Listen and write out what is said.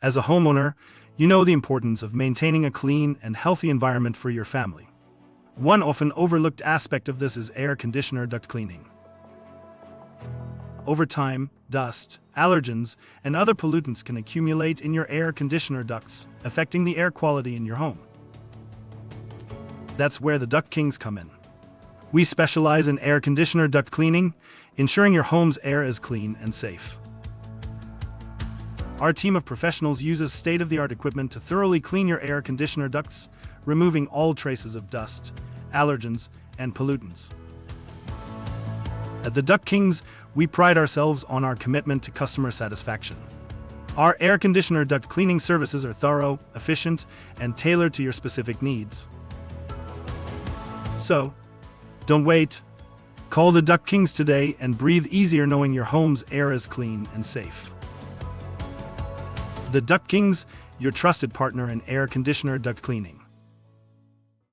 As a homeowner, you know the importance of maintaining a clean and healthy environment for your family. One often overlooked aspect of this is air conditioner duct cleaning. Over time, dust, allergens, and other pollutants can accumulate in your air conditioner ducts, affecting the air quality in your home. That's where the Duct Kings come in. We specialize in air conditioner duct cleaning, ensuring your home's air is clean and safe. Our team of professionals uses state-of-the-art equipment to thoroughly clean your air conditioner ducts, removing all traces of dust, allergens, and pollutants. At the Duct Kings, we pride ourselves on our commitment to customer satisfaction. Our air conditioner duct cleaning services are thorough, efficient, and tailored to your specific needs. So, don't wait. Call the Duct Kings today and breathe easier knowing your home's air is clean and safe. The Duct Kings, your trusted partner in air conditioner duct cleaning.